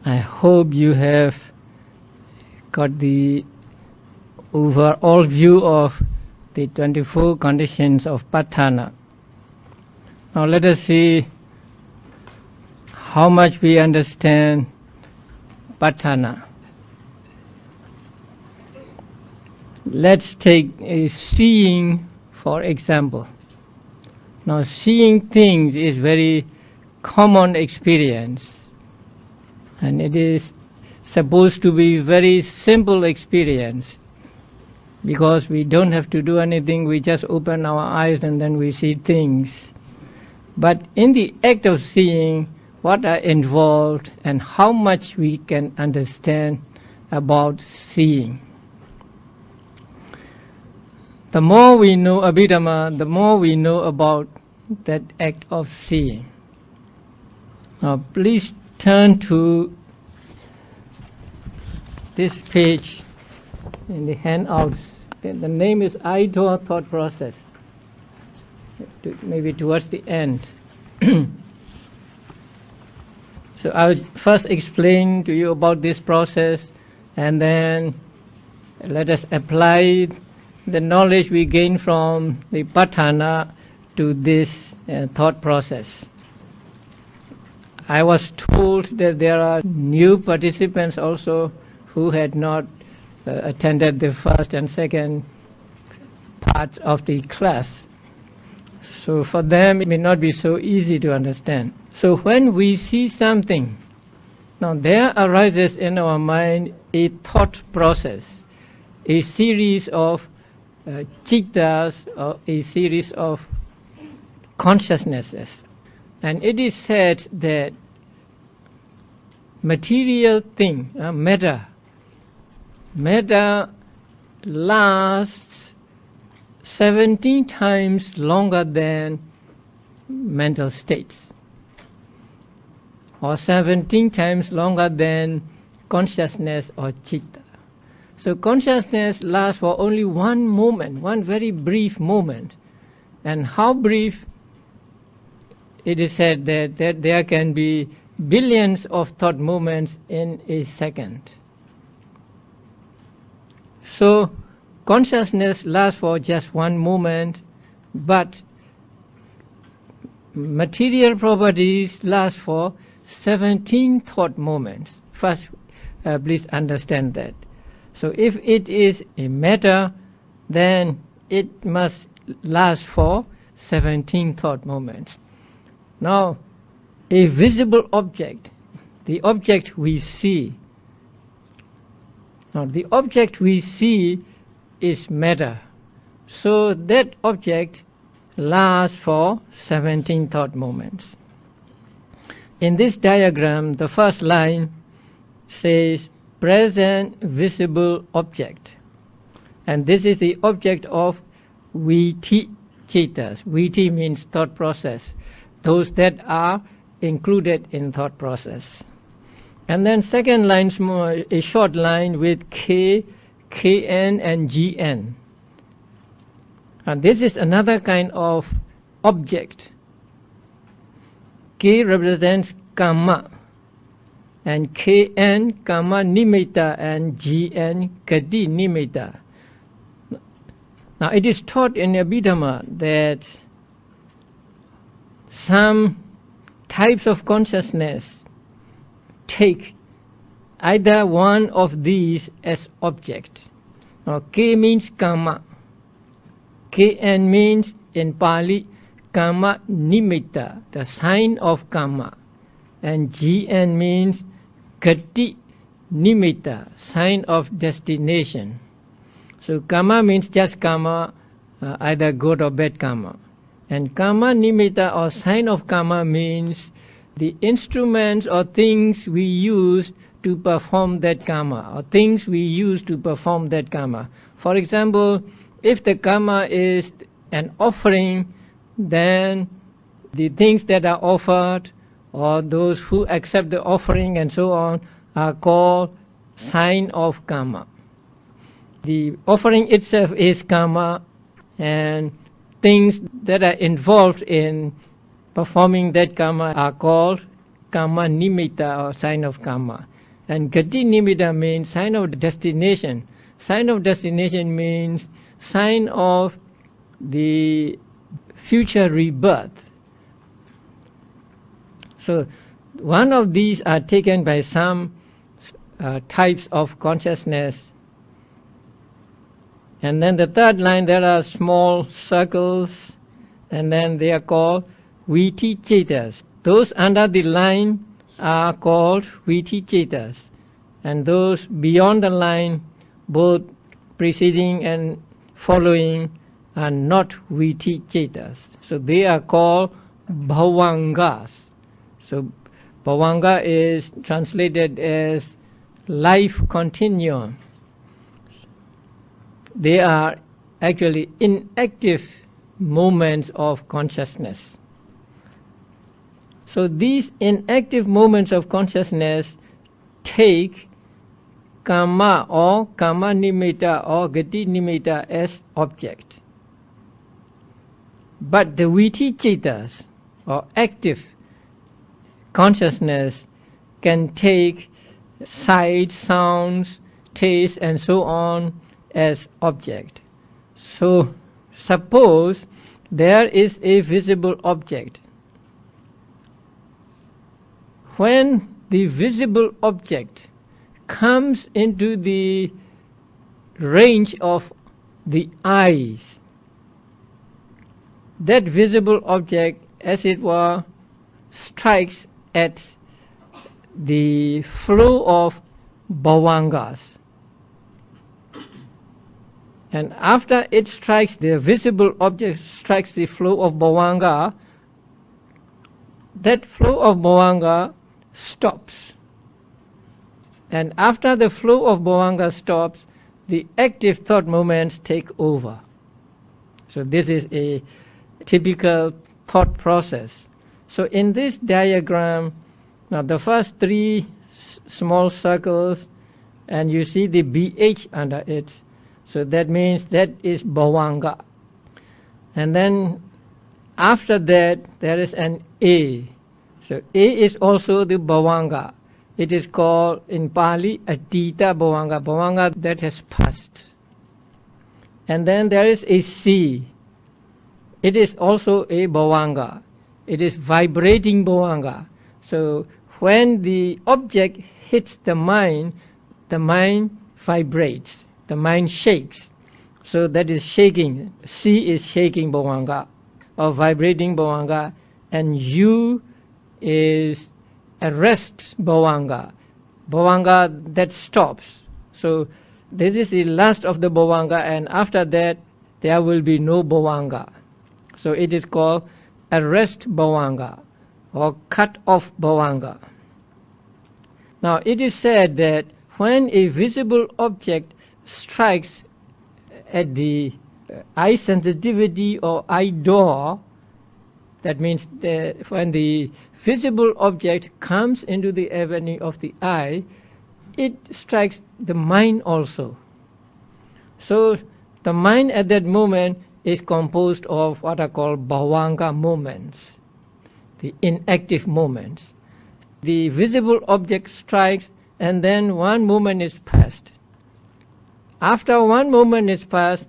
I hope you have got the overall view of the 24 conditions of Paṭṭhāna. Now let us see how much we understand Paṭṭhāna. Let's take seeing for example. Now seeing things is very common experience, and it is supposed to be very simple experience, because we don't have to do anything, we just open our eyes and then we see things. But in the act of seeing, what are involved and how much we can understand about seeing. The more we know Abhidhamma, the more we know about that act of seeing. Now please turn to this page in the handouts. The name is Idle Thought Process, maybe towards the end. So I will first explain to you about this process, and then let us apply the knowledge we gain from the Paṭṭhāna to this thought process. I was told that there are new participants also who had not attended the first and second parts of the class. So for them it may not be so easy to understand. So when we see something, now there arises in our mind a thought process, a series of chittas, or a series of consciousnesses. And it is said that material thing, matter lasts 17 times longer than mental states, or 17 times longer than consciousness or citta. So consciousness lasts for only one moment, one very brief moment. And how brief? It is said that there can be billions of thought moments in a second. So consciousness lasts for just one moment, but material properties last for 17 thought moments. First, please understand that. So if it is a matter, then it must last for 17 thought moments. Now, a visible object, the object we see. Now, the object we see is matter. So that object lasts for 17 thought moments. In this diagram, the first line says present visible object. And this is the object of viti chittas. Viti means thought process, those that are included in thought process. And then second line, a short line with K, Kn and Gn. And this is another kind of object. K represents karma, and Kn karma nimitta, and Gn gati nimitta. Now it is taught in Abhidhamma that some types of consciousness take either one of these as object. Now K means karma, Kn means in Pali karma nimitta, the sign of karma, and Gn means gati nimitta, sign of destination. So karma means just karma, either good or bad karma. And karma nimitta or sign of karma means the instruments or things we use to perform that karma, or things we use to perform that karma. For example, if the karma is an offering, then the things that are offered, or those who accept the offering and so on, are called sign of karma. The offering itself is karma, and things that are involved in performing that karma are called karma nimitta, or sign of karma. And gati nimitta means sign of destination. Sign of destination means sign of the future rebirth. So one of these are taken by some types of consciousness. And then the third line, there are small circles, and then they are called viti cetas. Those under the line are called viti cetas, and those beyond the line, both preceding and following, are not viti cetas. So they are called bhavangas. So bhavanga is translated as life continuum. They are actually inactive moments of consciousness. So these inactive moments of consciousness take karma or karma nimitta or gati nimitta as object. But the viti cetas or active consciousness can take sight, sounds, taste and so on as object. So suppose there is a visible object. When the visible object comes into the range of the eyes, that visible object, as it were, strikes at the flow of bhavangas. And after it strikes, the visible object strikes the flow of bhavanga, that flow of bhavanga stops. And after the flow of bhavanga stops, the active thought moments take over. So this is a typical thought process. So in this diagram, now the first three small circles, and you see the BH under it. So that means that is bhavanga. And then after that there is an A. So A is also the bhavanga. It is called in Pali Atita bhavanga, bhavanga that has passed. And then there is a C. It is also a bhavanga. It is vibrating bhavanga. So when the object hits the mind vibrates. The mind shakes. So that is shaking. C is shaking bhavanga or vibrating bhavanga, and U is arrest bhavanga. Bhavanga that stops. So this is the last of the bhavanga, and after that there will be no bhavanga. So it is called arrest bhavanga or cut off bhavanga. Now it is said that when a visible object strikes at the eye sensitivity or eye door, that means that when the visible object comes into the avenue of the eye, it strikes the mind also. So the mind at that moment is composed of what are called bhavanga moments, the inactive moments. The visible object strikes, and then one moment is passed. After one moment is passed,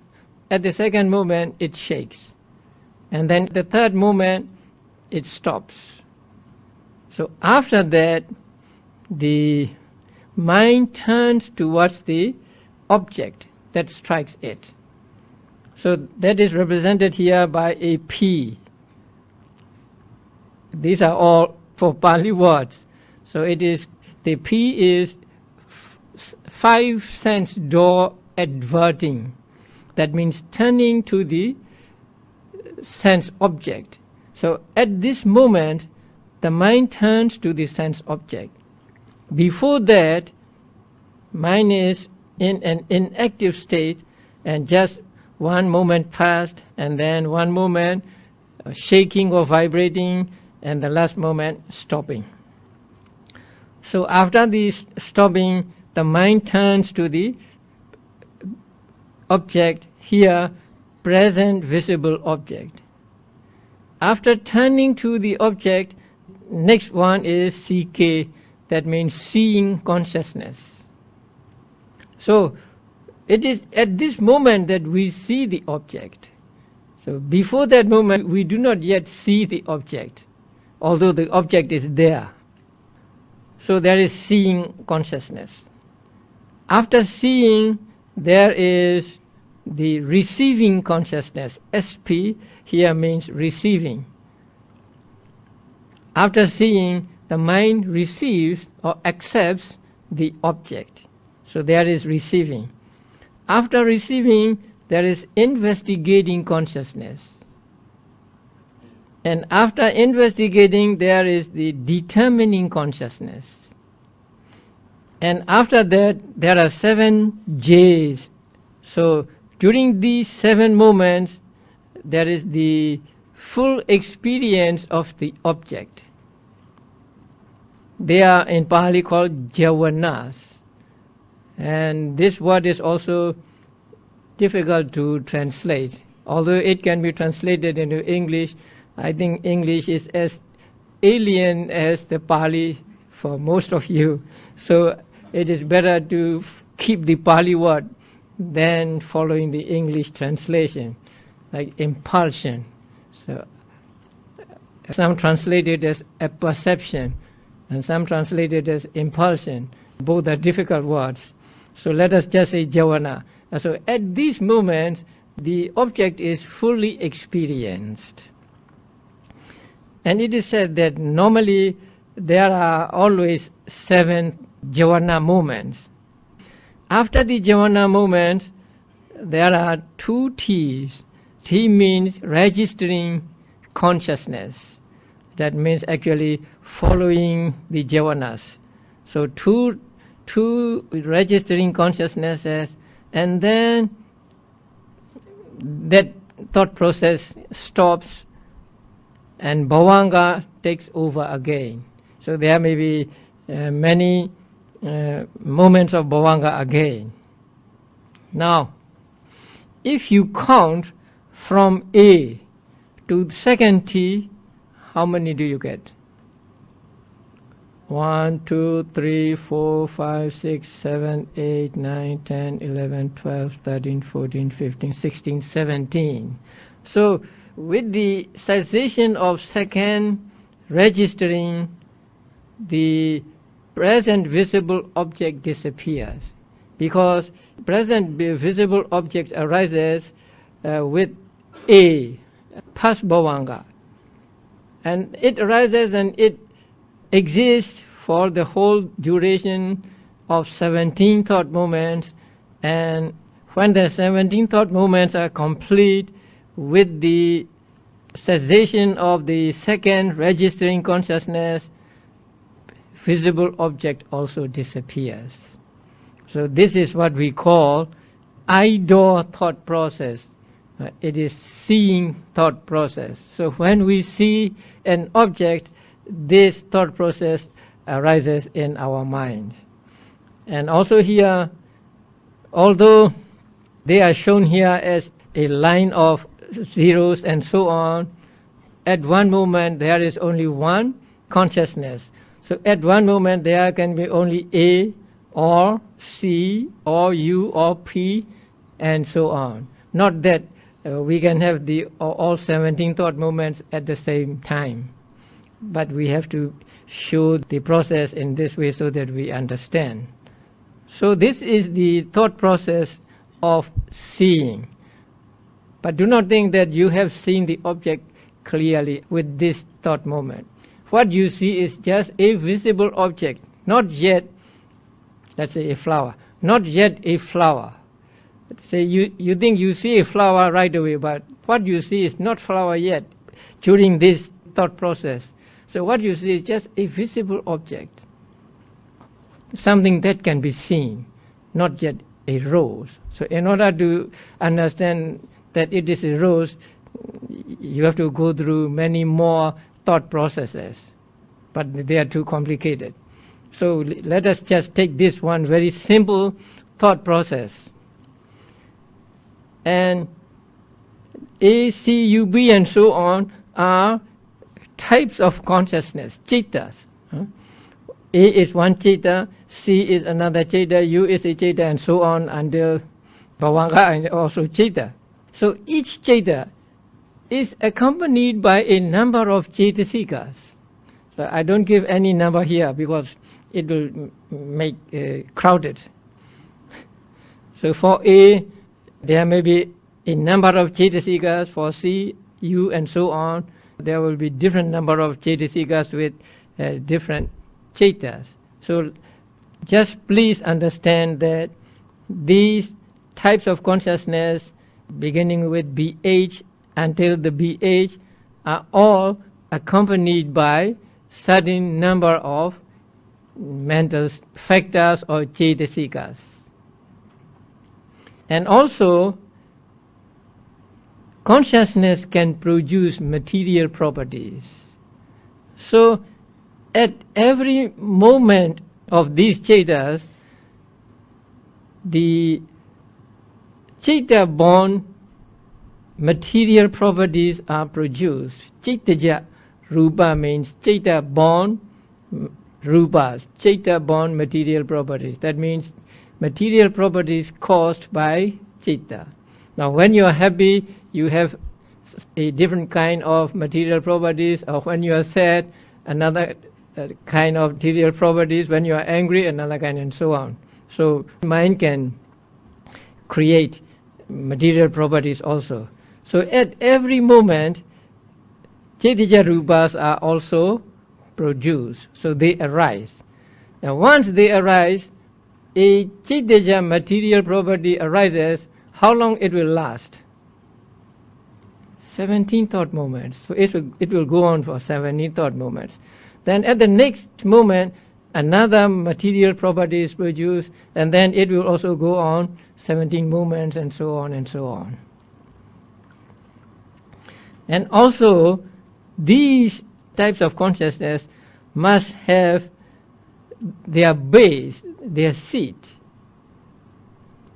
at the second moment it shakes. And then the third moment it stops. So after that, the mind turns towards the object that strikes it. So that is represented here by a P. These are all for Pali words. So it is, the P is 5 sense door adverting. That means turning to the sense object. So at this moment, the mind turns to the sense object. Before that, mind is in an inactive state, and just one moment passed, and then one moment shaking or vibrating, and the last moment stopping. So after this stopping, the mind turns to the object, here present visible object. After turning to the object, next one is CK, that means seeing consciousness. So it is at this moment that we see the object. So before that moment we do not yet see the object, although the object is there. So there is seeing consciousness. After seeing, there is the receiving consciousness. SP here means receiving. After seeing, the mind receives or accepts the object. So there is receiving. After receiving, there is investigating consciousness. And after investigating, there is the determining consciousness. And after that, there are 7 J's. So during these 7 moments, there is the full experience of the object. They are in Pali called javanas. And this word is also difficult to translate. Although it can be translated into English, I think English is as alien as the Pali for most of you. So it is better to keep the Pali word than following the English translation, like impulsion. So some translate it as a perception, and some translate it as impulsion. Both are difficult words. So let us just say javana. So at these moments, the object is fully experienced. And it is said that normally there are always 7 javana moments. After the javana moments, there are 2 T's. T means registering consciousness. That means actually following the javanas. So two registering consciousnesses, and then that thought process stops and bhavanga takes over again. So there may be many moments of bhavanga again. Now, if you count from A to the second T, how many do you get? 1, 2, 3, 4, 5, 6, 7, 8, 9, 10, 11, 12, 13, 14, 15, 16, 17. So with the cessation of second registering, the present visible object disappears, because present visible object arises with A, past bhavanga, and it arises and it exists for the whole duration of 17 thought moments, and when the 17 thought moments are complete, with the cessation of the second registering consciousness, visible object also disappears. So this is what we call idor thought process. It is seeing thought process. So when we see an object, this thought process arises in our mind. And also here, although they are shown here as a line of zeros and so on, at one moment there is only one consciousness. So at one moment there can be only A or C or U or P and so on. Not that we can have the all 17 thought moments at the same time, but we have to show the process in this way so that we understand. So this is the thought process of seeing. But do not think that you have seen the object clearly with this thought moment. What you see is just a visible object, not yet, let's say, a flower, not yet a flower. Say you think you see a flower right away, but what you see is not flower yet during this thought process. So what you see is just a visible object, something that can be seen, not yet a rose. So in order to understand that it is a rose, you have to go through many more thought processes, but they are too complicated. So let us just take this one very simple thought process. And A, C, U, B and so on are types of consciousness, cittas. A is one Citta, C is another Citta, U is a Citta, and so on until Bhavanga and also Citta. So each Citta is accompanied by a number of Ceitasikas. So I don't give any number here because it will make crowded. So for A, there may be a number of Ceitasikas. For C, U, and so on, there will be different number of Ceitasikas with different Cittas. So just please understand that these types of consciousness, beginning with BH until the BH, are all accompanied by certain number of mental factors or Ceitasikas. And also, consciousness can produce material properties. So, at every moment of these Cittas, the Citta-born material properties are produced. Cittaja Rupa means Citta-born Rupas, Citta-born material properties. That means material properties caused by Citta. Now when you are happy, you have a different kind of material properties, or when you are sad, another kind of material properties, when you are angry, another kind, and so on. So mind can create material properties also. So at every moment, Cittaja Rupas are also produced, so they arise. Now once they arise, a Cittaja material property arises. How long it will last? 17 thought moments. So it will go on for 17 thought moments. Then at the next moment, another material property is produced, and then it will also go on 17 moments, and so on and so on. And also, these types of consciousness must have their base, their seat.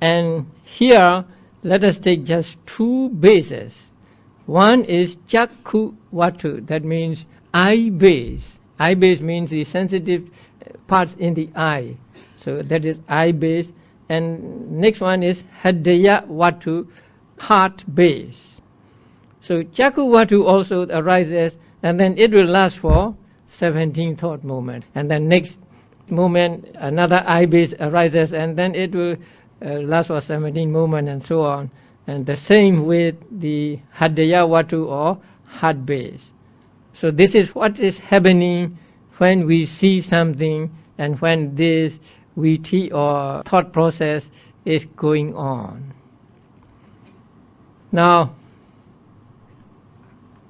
And here, let us take just two bases. One is Chakku Vatu, that means eye base. Eye base means the sensitive parts in the eye. So that is eye base. And next one is Hadaya Vatu, heart base. So Chakku Vatu also arises, and then it will last for 17 thought moments. And then next moment, another eye base arises, and then it will last for 17 moments, and so on. And the same with the Hadaya Vatu or heart base. So this is what is happening when we see something and when this viti or thought process is going on. Now,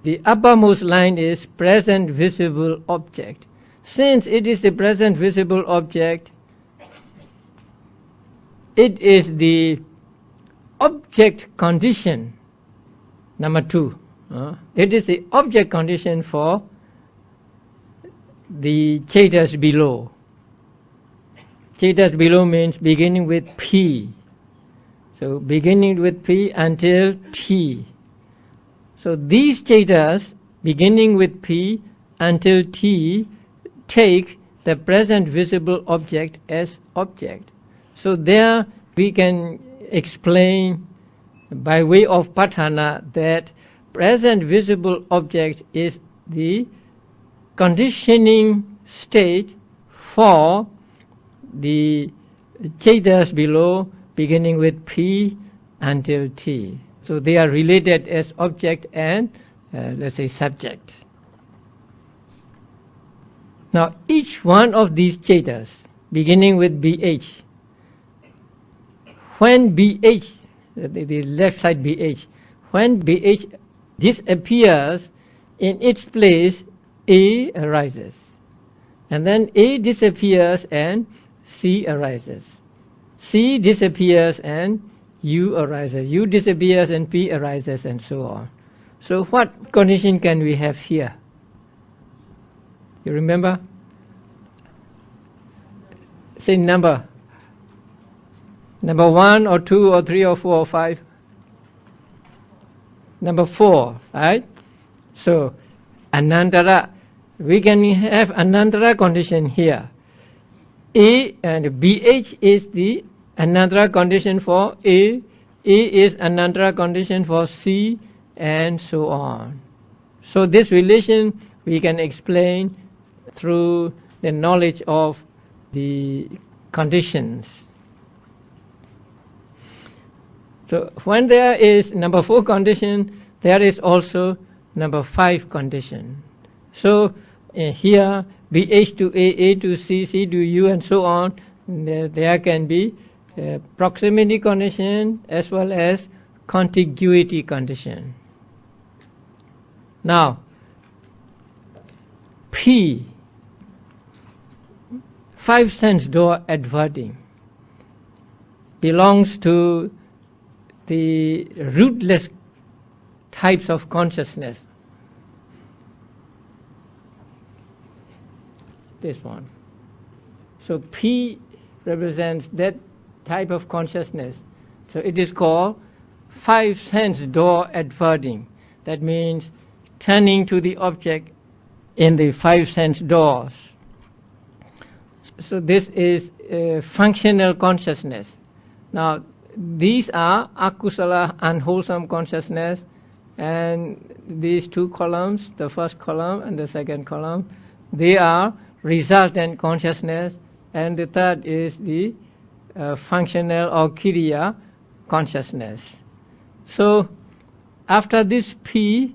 the uppermost line is present visible object. Since it is the present visible object, it is the object condition, number 2. It is the object condition for the Cittas below. Cittas below means beginning with P. So beginning with P until T. So these Cittas, beginning with P until T, take the present visible object as object. So there we can explain by way of Paṭṭhāna that present visible object is the conditioning state for the Cittas below, beginning with P until T. So they are related as object and let's say subject. Now each one of these Cittas, beginning with BH, when BH, the left side BH, when BH disappears, in its place A arises. And then A disappears and C arises. C disappears and U arises. U disappears and P arises, and so on. So what condition can we have here? You remember? Say number. Number 1 or 2 or 3 or 4 or 5? Number 4, right? So, Anantara, we can have Anantara condition here. A and BH is the another condition for A is another condition for C, and so on. So this relation we can explain through the knowledge of the conditions. So when there is number 4 condition, there is also number 5 condition. So here BH to A to C, C to U, and so on, there can be proximity condition as well as contiguity condition. Now P, 5 sense door adverting, belongs to the rootless types of consciousness. This one. So P represents that type of consciousness. So it is called 5 sense door adverting. That means turning to the object in the 5 sense doors. So this is functional consciousness. Now these are akusala, unwholesome consciousness, and these 2 columns, the first column and the second column, they are resultant consciousness, and the third is the functional or kiriya consciousness. So after this P,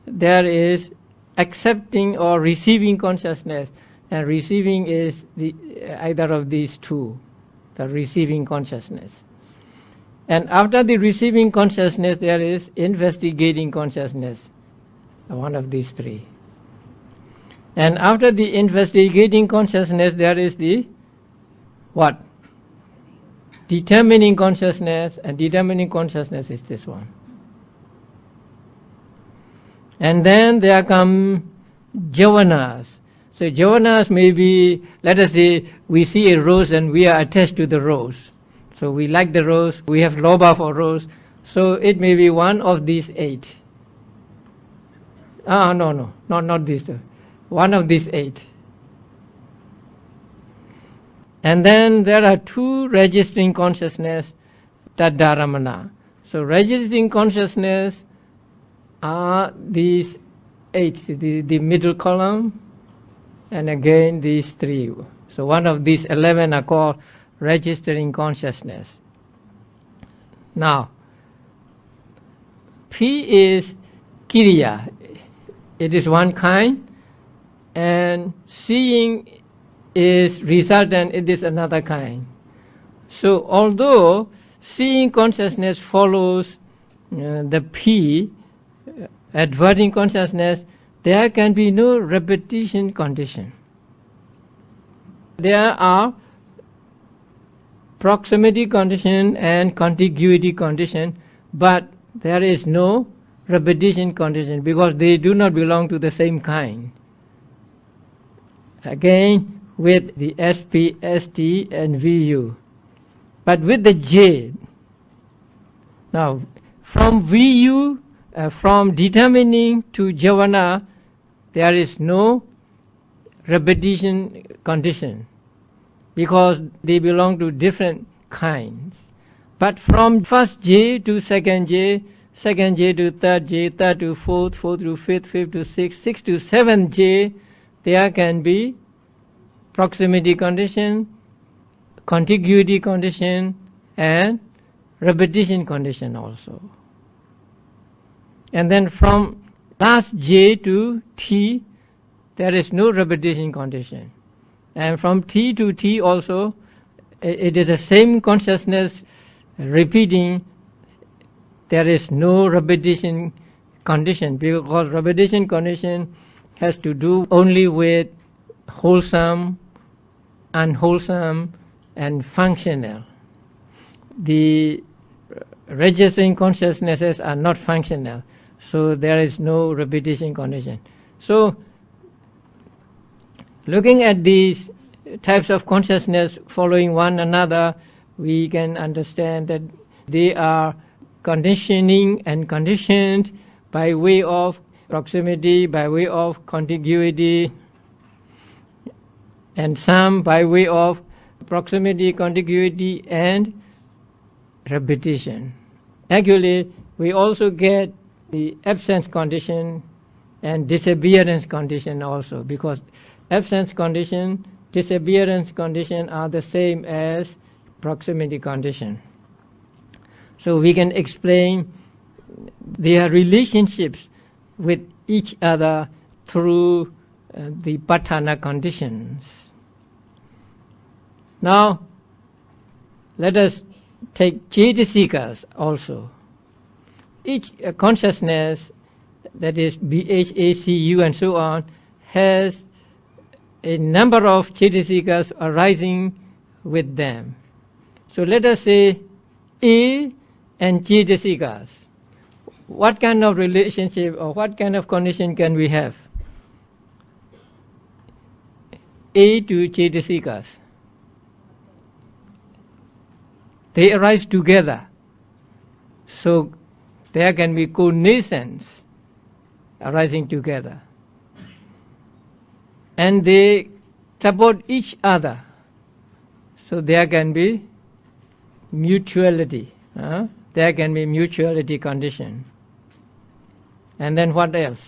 there is accepting or receiving consciousness, and receiving is either of these 2, the receiving consciousness. And after the receiving consciousness, there is investigating consciousness, one of these 3. And after the investigating consciousness, there is the what? Determining consciousness, and determining consciousness is this one. And then there come javanas. So javanas may be, let us say, we see a rose and we are attached to the rose. So we like the rose, we have lobha for rose, so it may be one of these 8. No, not these 2. One of these 8. And then there are 2 registering consciousness, taddaramana. So registering consciousness are these 8, the middle column, and again these 3. So one of these 11 are called registering consciousness. Now P is kiriya, it is one kind, and seeing is resultant, it is another kind. So although seeing consciousness follows the P, adverting consciousness, there can be no repetition condition. There are proximity condition and contiguity condition, but there is no repetition condition because they do not belong to the same kind. Again with the SP, ST and VU. But with the J, now from VU, from determining to javana, there is no repetition condition, because they belong to different kinds. But from first J to second J to third J, third to fourth, fourth to fifth, fifth to sixth, sixth to seventh J, there can be proximity condition, contiguity condition, and repetition condition also. And then from last J to T, there is no repetition condition. And from T to T also, it is the same consciousness repeating. There is no repetition condition, because repetition condition has to do only with wholesome, unwholesome, and functional. The registering consciousnesses are not functional, so there is no repetition condition. So looking at these types of consciousness following one another, we can understand that they are conditioning and conditioned by way of proximity, by way of contiguity, and some by way of proximity, contiguity, and repetition. Actually, we also get the absence condition and disappearance condition also, because absence condition, disappearance condition are the same as proximity condition. So we can explain their relationships with each other through the Paṭṭhāna conditions. Now, let us take Cetasikas also. Each consciousness, that is BHACU and so on, has a number of Cetasikas arising with them. So let us say A and Cetasikas. What kind of relationship or what kind of condition can we have? A to Cetasikas. They arise together. So there can be cognizance arising together. And they support each other. So there can be mutuality. There can be mutuality condition. And then what else?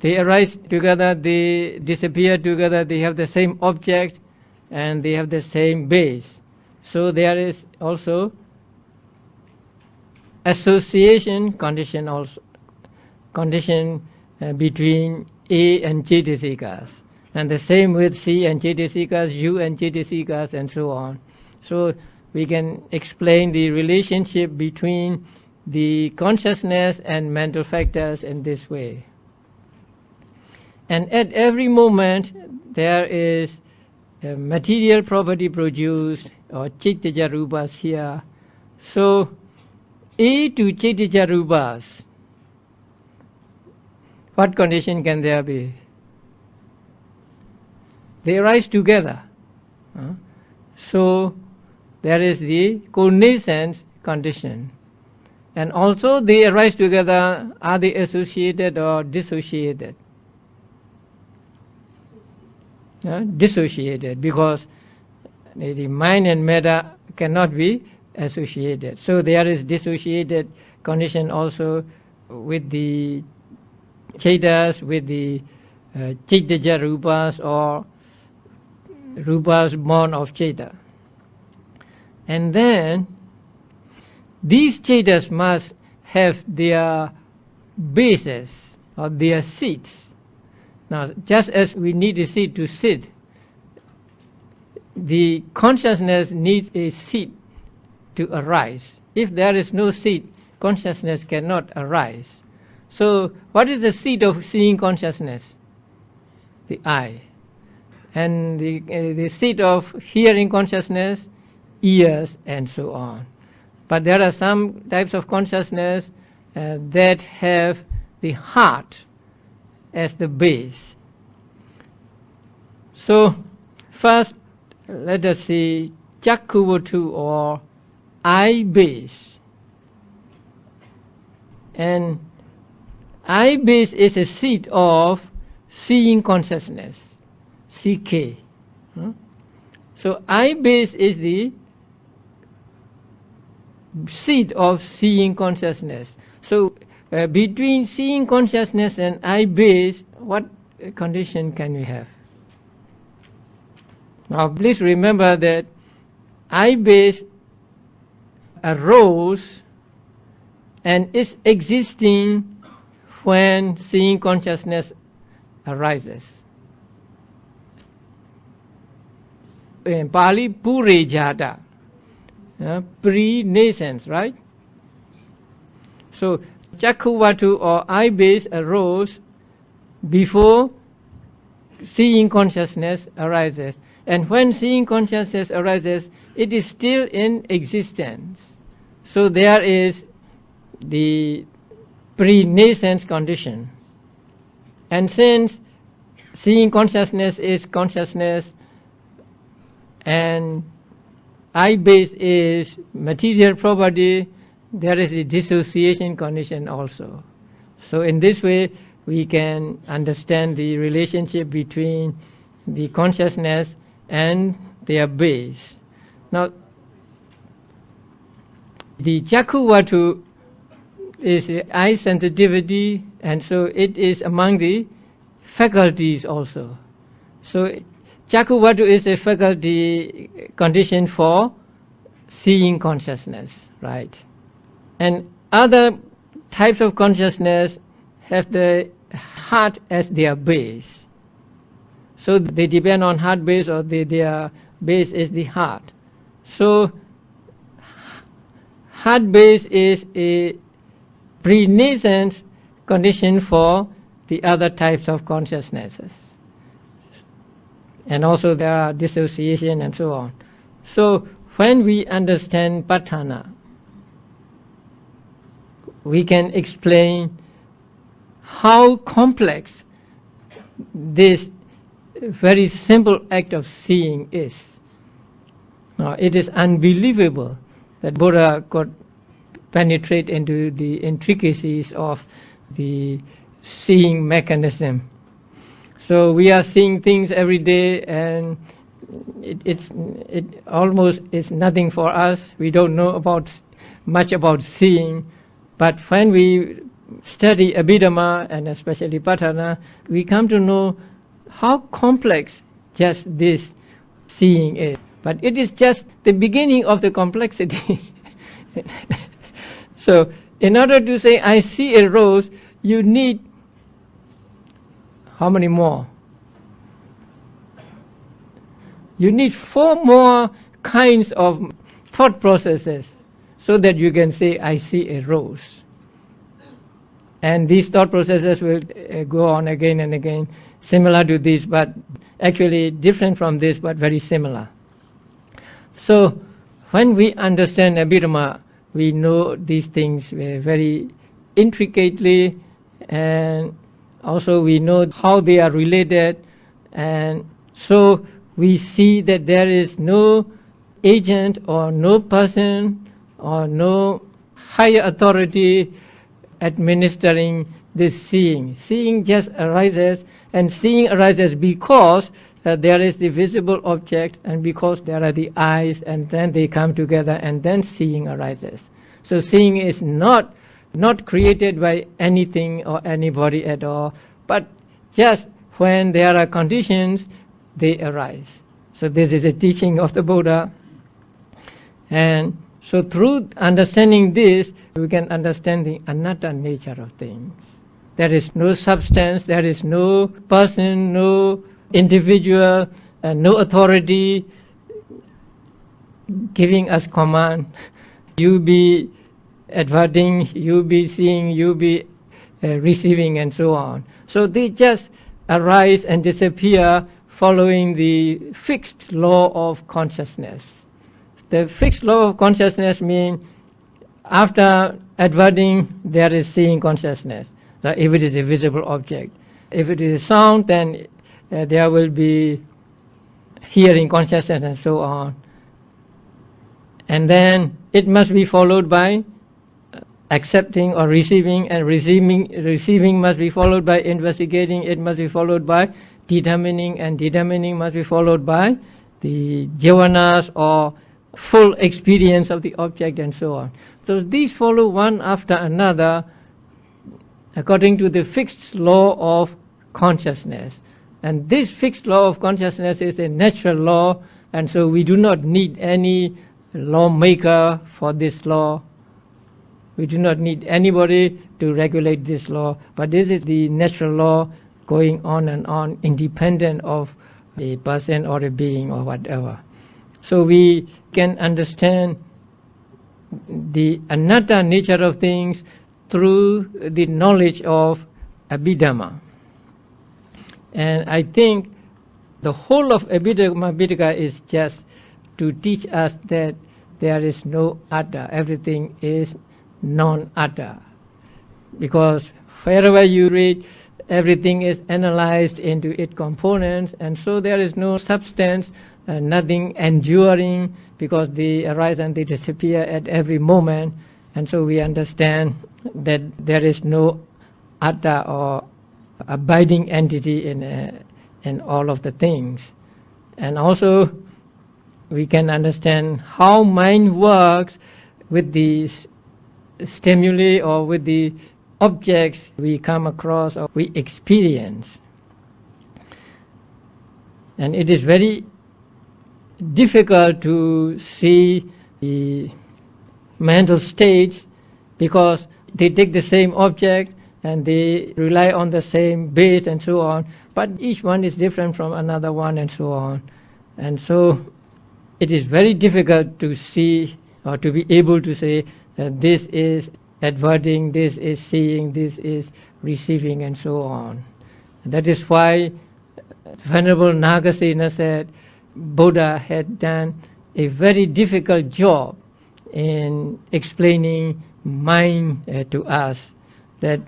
They arise together, they disappear together, they have the same object, and they have the same base. So there is also association condition also, condition between A and Cetasikas, and the same with C and Cetasikas, U and Cetasikas, and so on. So we can explain the relationship between the consciousness and mental factors in this way. And at every moment there is a material property produced, or Chaitya Rupas here. So A to Chaitya Rupas, what condition can there be? They arise together. So there is the cognizance condition. And also they arise together, are they associated or dissociated? Dissociated, because the mind and matter cannot be associated. So there is dissociated condition also with the Chaitas, with the Chaitya Rupas or Rupas born of Chaita. And then these Chaitas must have their bases or their seats. Now, just as we need a seat to sit, the consciousness needs a seat to arise. If there is no seat, consciousness cannot arise. So, what is the seat of seeing consciousness? The eye. And the seat of hearing consciousness, ears, and so on. But there are some types of consciousness that have the heart as the base. So, first, let us see Cakkuvatu or eye base. And eye base is a seat of seeing consciousness, CK. So, eye base is the seat of seeing consciousness. So, between seeing consciousness and eye base, what condition can we have? Now, please remember that eye base arose and is existing when seeing consciousness arises. In Pali, Purejata, pre-nascence, right? So, Cakkuvatu or eye base arose before seeing consciousness arises. And when seeing consciousness arises, it is still in existence. So there is the pre-nascence condition. And since seeing consciousness is consciousness and eye base is material property, there is a dissociation condition also. So in this way, we can understand the relationship between the consciousness and their base. Now, the Chakku Vatu is eye sensitivity, and so it is among the faculties also. So Chakku Vatu is a faculty condition for seeing consciousness, right? And other types of consciousness have the heart as their base. So they depend on heart base, or their base is the heart. So heart base is a pre-nascent condition for the other types of consciousnesses. And also there are dissociation and so on. So when we understand Paṭṭhāna, we can explain how complex this very simple act of seeing is. Now, it is unbelievable that Buddha could penetrate into the intricacies of the seeing mechanism. So we are seeing things every day, and it almost is nothing for us. We don't know much about seeing, but when we study Abhidhamma and especially Paṭṭhāna, we come to know how complex just this seeing is. But it is just the beginning of the complexity. So in order to say I see a rose, you need how many more? You need 4 more kinds of thought processes so that you can say I see a rose. And these thought processes will go on again and again, similar to this, but actually different from this, but very similar. So when we understand Abhidhamma, we know these things very intricately, and also we know how they are related, and so we see that there is no agent or no person or no higher authority administering this seeing. Seeing just arises, and seeing arises because there is the visible object, and because there are the eyes, and then they come together, and then seeing arises. So seeing is not created by anything or anybody at all, but just when there are conditions, they arise. So this is a teaching of the Buddha. And so through understanding this, we can understand the anatta nature of things. There is no substance, there is no person, no individual, no authority giving us command. You be adverting, you be seeing, you be receiving, and so on. So they just arise and disappear following the fixed law of consciousness. The fixed law of consciousness means after adverting, there is seeing consciousness. So if it is a visible object. If it is sound, then there will be hearing consciousness and so on. And then it must be followed by accepting or receiving, and receiving must be followed by investigating, it must be followed by determining, and determining must be followed by the jhavanas or full experience of the object, and so on. So these follow one after another according to the fixed law of consciousness. And this fixed law of consciousness is a natural law, and so we do not need any lawmaker for this law. We do not need anybody to regulate this law, but this is the natural law going on and on, independent of a person or a being or whatever. So we can understand the anatta nature of things through the knowledge of Abhidhamma. And I think the whole of Abhidhamma Pitaka is just to teach us that there is no atta, everything is non-atta. Because wherever you read, everything is analyzed into its components, and so there is no substance, nothing enduring, because they arise and they disappear at every moment. And so we understand that there is no atta or abiding entity in in all of the things. And also we can understand how mind works with the stimuli or with the objects we come across or we experience. And it is very difficult to see the mental states because they take the same object and they rely on the same base and so on, but each one is different from another one and so on. And so it is very difficult to see or to be able to say that this is adverting, this is seeing, this is receiving and so on. That is why Venerable Nagasena said Buddha had done a very difficult job in explaining mind to us, that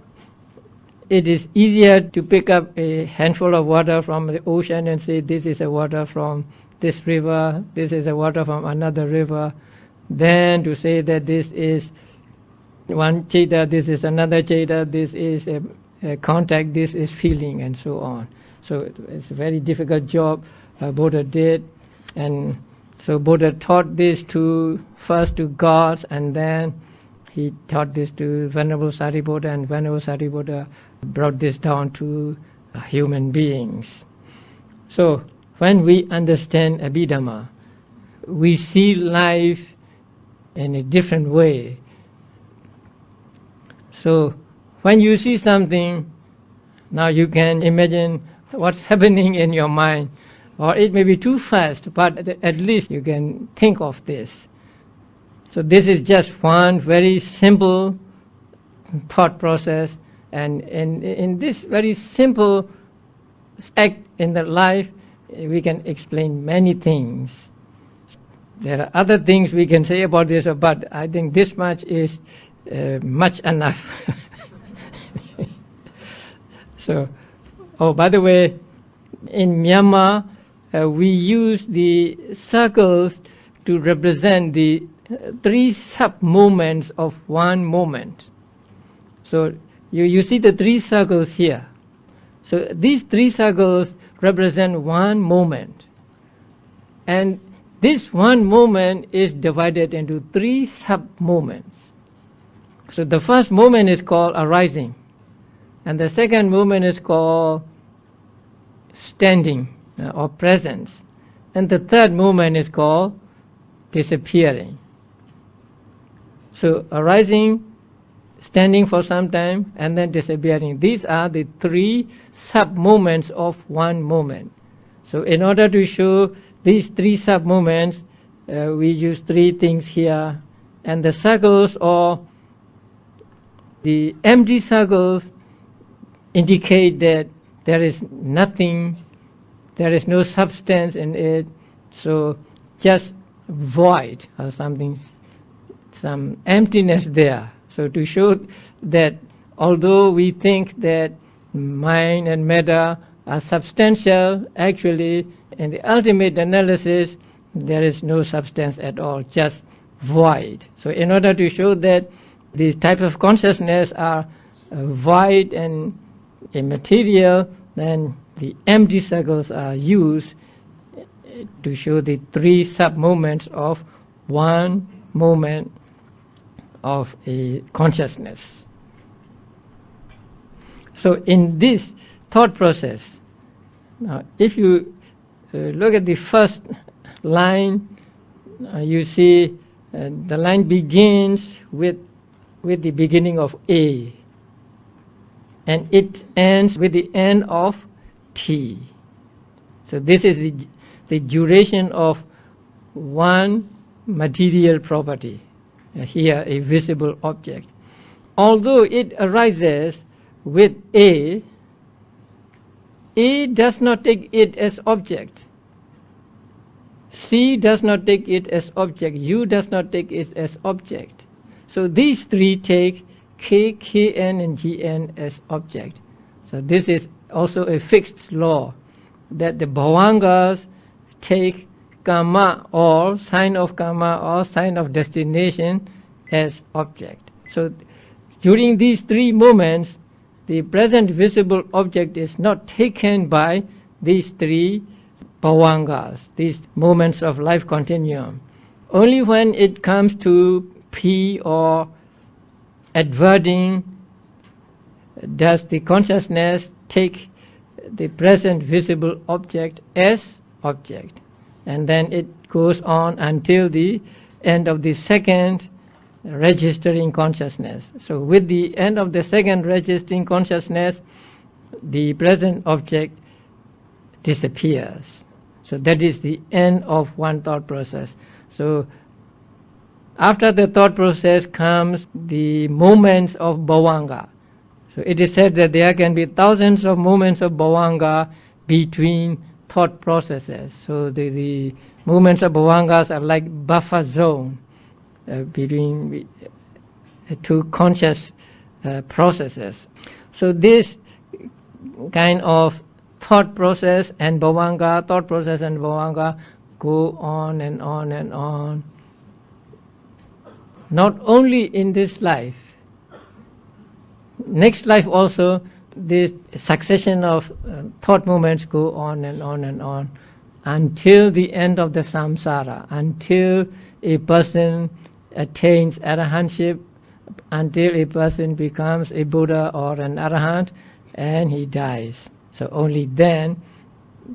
it is easier to pick up a handful of water from the ocean and say this is a water from this river, this is a water from another river, than to say that this is one chaita, this is another chaita, this is a contact, this is feeling and so on. So it's a very difficult job Buddha did, and so Buddha taught this first to gods, and then he taught this to Venerable Sariputta, and Venerable Sariputta brought this down to human beings. So when we understand Abhidhamma, we see life in a different way. So when you see something, now you can imagine what's happening in your mind, or it may be too fast, but at least you can think of this. So this is just one very simple thought process, and in this very simple act in the life, we can explain many things. There are other things we can say about this, but I think this much is much enough. So, by the way, in Myanmar, we use the circles to represent the three sub-moments of one moment. So you see the three circles here. So these three circles represent one moment. And this one moment is divided into three sub-moments. So the first moment is called arising, and the second moment is called standing or presence, and the third moment is called disappearing. So arising, standing for some time, and then disappearing. These are the three sub-moments of one moment. So in order to show these three sub-moments, we use three things here, and the circles or the empty circles indicate that there is nothing, there is no substance in it, so just void or something, some emptiness there. So to show that although we think that mind and matter are substantial, actually in the ultimate analysis there is no substance at all, just void. So in order to show that these types of consciousness are void and immaterial, then the empty circles are used to show the three sub-moments of one moment of a consciousness. So in this thought process, now if you look at the first line, you see the line begins with the beginning of A, and it ends with the end of T. So this is the duration of one material property, here a visible object. Although it arises with A does not take it as object. C does not take it as object. U does not take it as object. So these three take K, Kn and Gn as object. So this is also a fixed law, that the bhavangas take karma or sign of karma or sign of destination as object. So during these three moments, the present visible object is not taken by these three bhavangas, these moments of life continuum. Only when it comes to P or adverting does the consciousness take the present visible object as object, and then it goes on until the end of the second registering consciousness. So with the end of the second registering consciousness, the present object disappears. So that is the end of one thought process. So after the thought process comes the moments of bhavanga. So it is said that there can be thousands of moments of bhavanga between thought processes. So the moments of bhavangas are like buffer zone between two conscious processes. So this kind of thought process and bhavanga, thought process and bhavanga go on and on and on. Not only in this life, next life also, this succession of thought moments go on and on and on until the end of the samsara, until a person attains arahantship, until a person becomes a Buddha or an arahant and he dies. So only then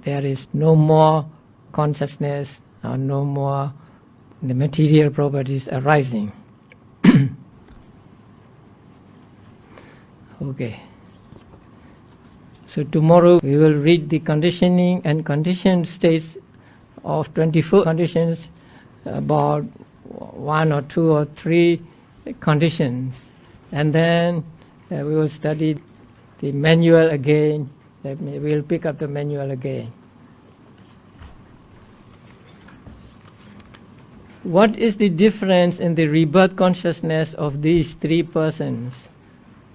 there is no more consciousness or no more the material properties arising. Okay. So tomorrow we will read the conditioning and conditioned states of 24 conditions, about 1 or 2 or 3 conditions, and then we will study the manual again. We will pick up the manual again. What is the difference in the rebirth consciousness of these three persons?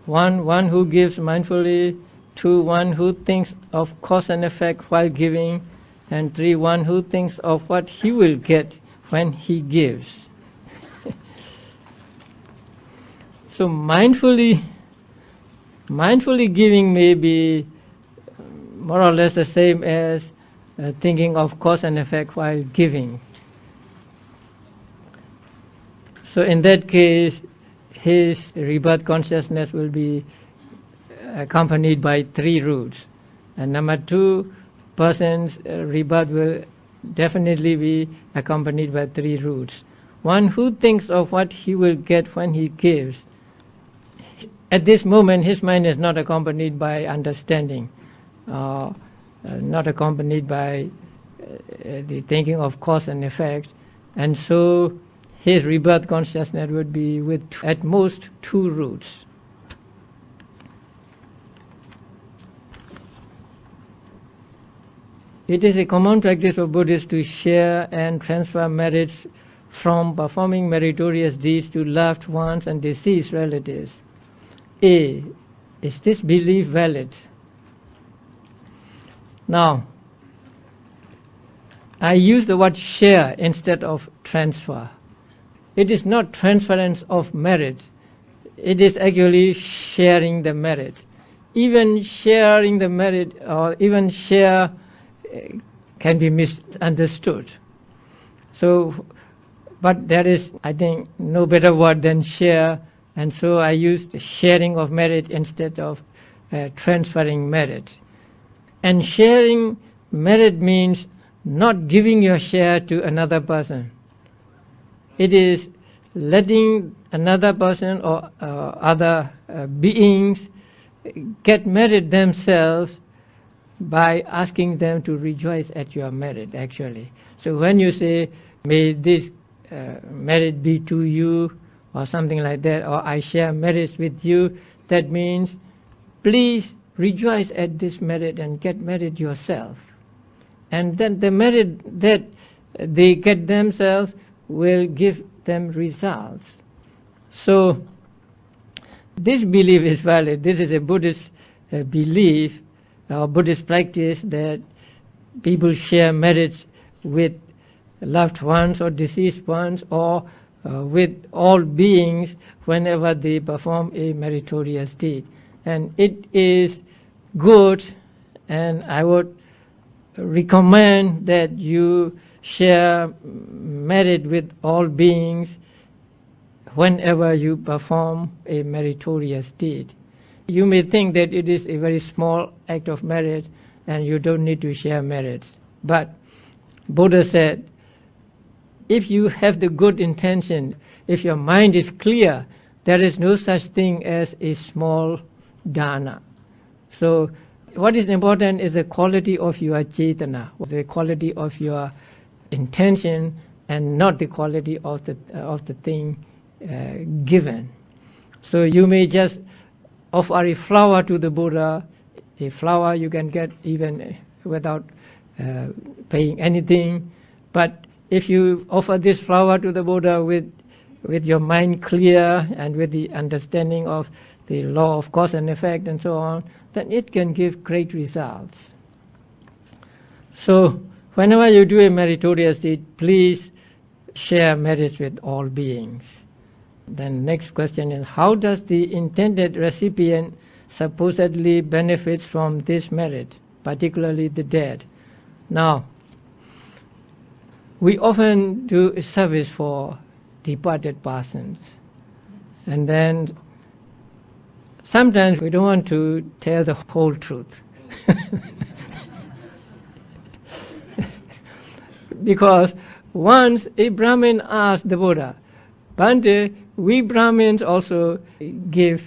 One who gives mindfully, 2, one who thinks of cause and effect while giving, and 3, one who thinks of what he will get when he gives. So mindfully giving may be more or less the same as thinking of cause and effect while giving. So in that case, his rebirth consciousness will be accompanied by 3 roots. And number 2, person's rebirth will definitely be accompanied by 3 roots. One who thinks of what he will get when he gives. At this moment, his mind is not accompanied by understanding, not accompanied by the thinking of cause and effect, and so his rebirth consciousness would be with at most 2 roots. It is a common practice of Buddhists to share and transfer merits from performing meritorious deeds to loved ones and deceased relatives. A. Is this belief valid? Now, I use the word share instead of transfer. It is not transference of merit. It is actually sharing the merit. Even sharing the merit or even share can be misunderstood. So, but there is, I think, no better word than share, and so I use the sharing of merit instead of transferring merit. And sharing merit means not giving your share to another person. It is letting another person or other beings get merit themselves by asking them to rejoice at your merit, actually. So when you say, may this merit be to you, or something like that, or I share merits with you, that means please rejoice at this merit and get merit yourself. And then the merit that they get themselves will give them results. So this belief is valid. This is a Buddhist belief, or Buddhist practice, that people share merits with loved ones or deceased ones, or with all beings whenever they perform a meritorious deed. And it is good, and I would recommend that you share merit with all beings whenever you perform a meritorious deed. You may think that it is a very small act of merit and you don't need to share merits. But Buddha said, if you have the good intention, if your mind is clear, there is no such thing as a small dana. So what is important is the quality of your cetana, the quality of your intention, and not the quality of the thing given. So you may just offer a flower to the Buddha. A flower you can get even without paying anything. But if you offer this flower to the Buddha with your mind clear and with the understanding of the law of cause and effect and so on, then it can give great results. So whenever you do a meritorious deed, please share merits with all beings. Then next question is, how does the intended recipient supposedly benefits from this merit, particularly the dead? Now, we often do a service for departed persons, and then sometimes we don't want to tell the whole truth. Because once a Brahmin asked the Buddha, Bhante, we Brahmins also give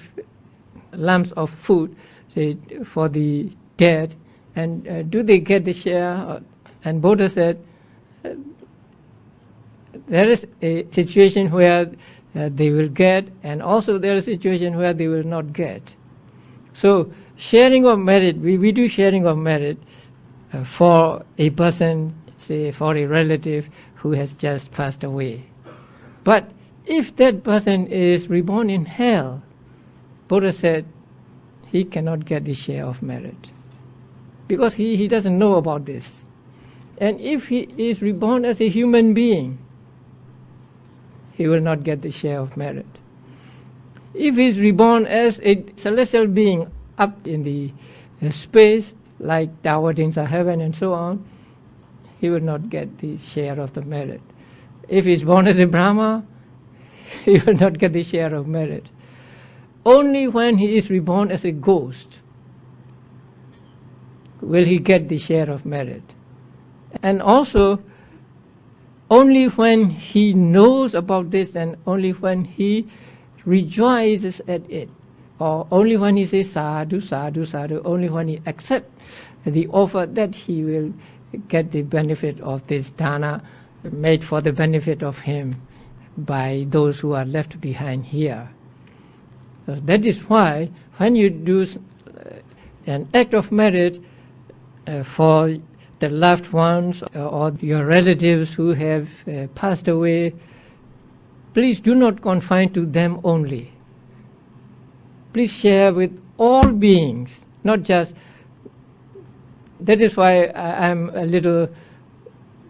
lumps of food, say, for the dead, and do they get the share? And Buddha said, there is a situation where they will get, and also there is a situation where they will not get. So sharing of merit, we do sharing of merit for a person, say for a relative who has just passed away. But if that person is reborn in hell, Buddha said he cannot get the share of merit, because he doesn't know about this. And if he is reborn as a human being, he will not get the share of merit. If he is reborn as a celestial being up in the space, like Dawadins of heaven and so on, he will not get the share of the merit. If he is born as a Brahma, he will not get the share of merit. Only when he is reborn as a ghost will he get the share of merit. And also, only when he knows about this and only when he rejoices at it, or only when he says sadhu, sadhu, sadhu, only when he accepts the offer, that he will get the benefit of this dana made for the benefit of him by those who are left behind here. So that is why when you do an act of merit for the loved ones or your relatives who have passed away, please do not confine to them only. Please share with all beings, not just. That is why I am a little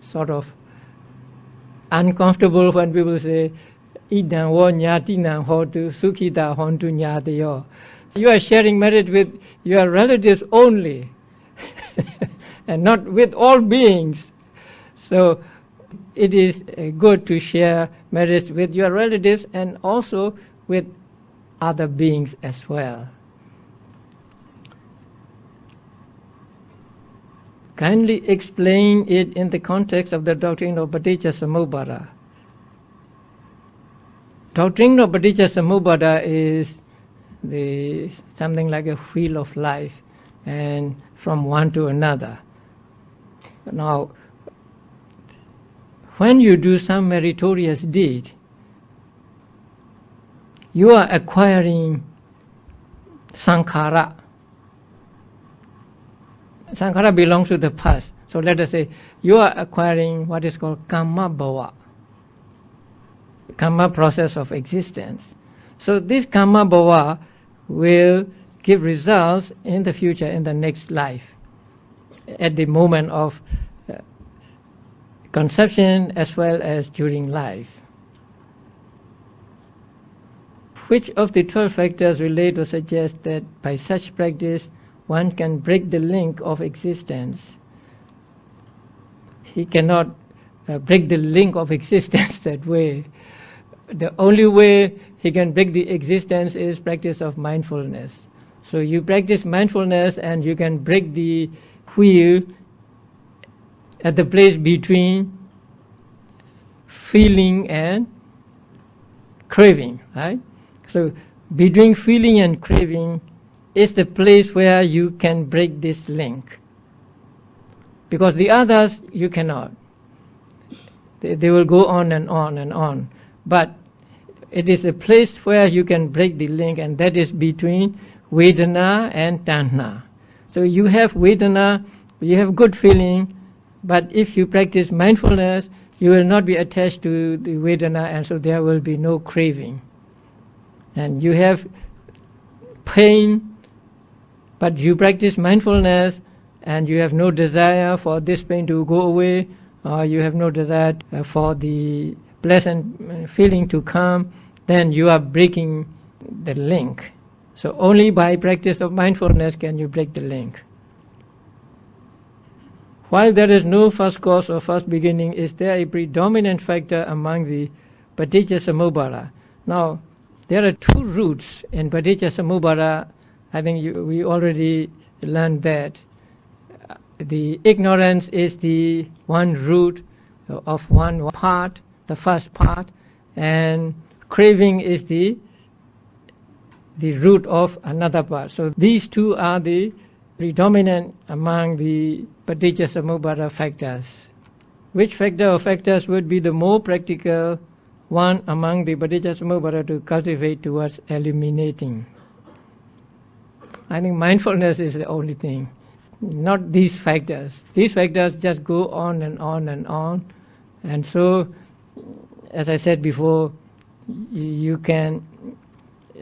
sort of uncomfortable when people say, Idam wo nyatinam hotu sukhita hontu nyatayo. You are sharing merit with your relatives only, and not with all beings. So it is good to share merits with your relatives and also with other beings as well. Kindly explain it in the context of the doctrine of Paṭṭhāna. Doctrine of Paṭṭhāna is something like a wheel of life, and from one to another. Now, when you do some meritorious deed, you are acquiring sankhara. Sankhara belongs to the past. So let us say you are acquiring what is called karma bhava, karma process of existence. So this karma bhava will give results in the future, in the next life, at the moment of conception as well as during life. Which of the 12 factors relate or suggest that by such practice one can break the link of existence? he cannot break the link of existence that way. The only way he can break the existence is practice of mindfulness. So you practice mindfulness and you can break the wheel at the place between feeling and craving, right? So between feeling and craving is the place where you can break this link. Because the others you cannot. They will go on and on and on. But it is a place where you can break the link, and that is between Vedana and Tanha. So you have Vedana, you have good feeling, but if you practice mindfulness, you will not be attached to the Vedana, and so there will be no craving. And you have pain, but you practice mindfulness, and you have no desire for this pain to go away, or you have no desire for the pleasant feeling to come, then you are breaking the link. So only by practice of mindfulness can you break the link. While there is no first cause or first beginning, is there a predominant factor among the Paṭṭhāna? Now, there are two roots in Paṭṭhāna. I think we already learned that. The ignorance is the one root of one part, the first part, and craving is the root of another part. So these two are the predominant among the Paṭṭhāna factors. Which factor or factors would be the more practical one among the Paṭṭhāna to cultivate towards eliminating? I think mindfulness is the only thing, not these factors. These factors just go on and on and on. And so, as I said before, you can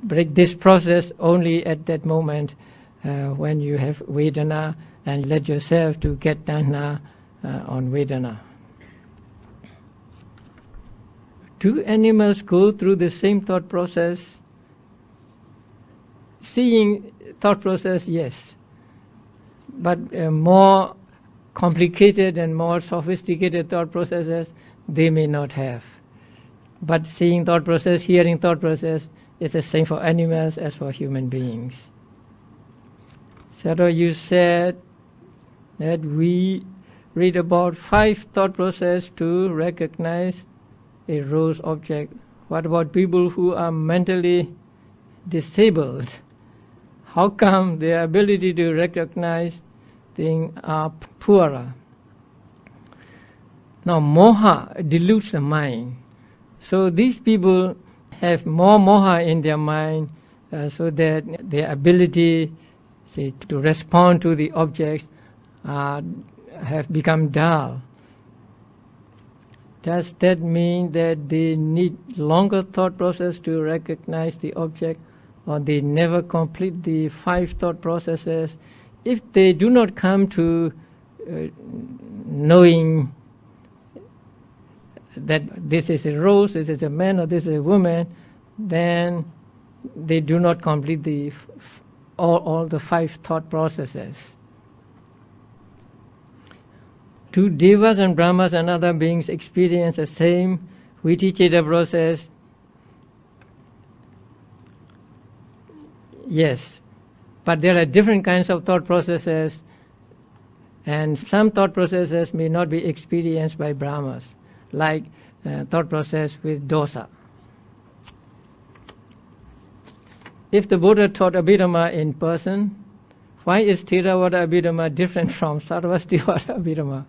break this process only at that moment when you have Vedana and let yourself to get Tanha on Vedana. Do animals go through the same thought process? Seeing thought process, yes. But more complicated and more sophisticated thought processes, they may not have. But seeing thought process, hearing thought process, is the same for animals as for human beings. So you said that we read about 5 thought processes to recognize a rose object. What about people who are mentally disabled? How come their ability to recognize things are poorer? Now, moha deludes the mind. So these people have more moha in their mind, so that their ability, say, to respond to the objects have become dull. Does that mean that they need longer thought process to recognize the object, or they never complete the 5 thought processes? If they do not come to knowing that this is a rose, this is a man, or this is a woman, then they do not complete all the 5 thought processes. Do devas and brahmas and other beings experience the same viticcheda process? Yes, but there are different kinds of thought processes, and some thought processes may not be experienced by brahmas, like thought process with dosa. If the Buddha taught Abhidhamma in person, why is Theravada Abhidhamma different from Sarvastivada Abhidhamma?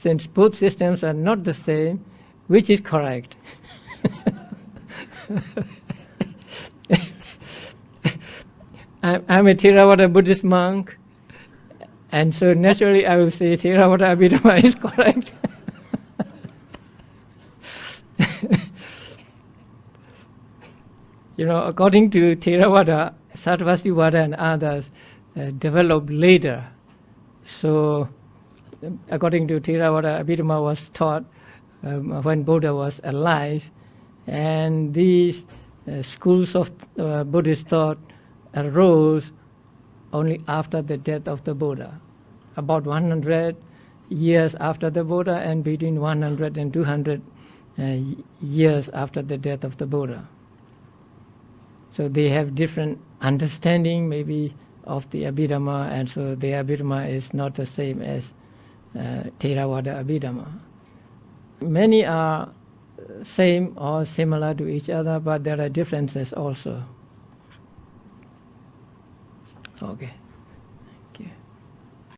Since both systems are not the same, which is correct? I'm a Theravada Buddhist monk, and so naturally I will say Theravada Abhidhamma is correct. According to Theravada, Sarvastivada and others developed later. So, according to Theravada, Abhidhamma was taught when Buddha was alive, and these schools of Buddhist thought arose only after the death of the Buddha, about 100 years after the Buddha and between 100 and 200 years after the death of the Buddha. So they have different understanding maybe of the Abhidhamma, and so the Abhidhamma is not the same as Theravada Abhidhamma. Many are same or similar to each other, but there are differences also. Okay.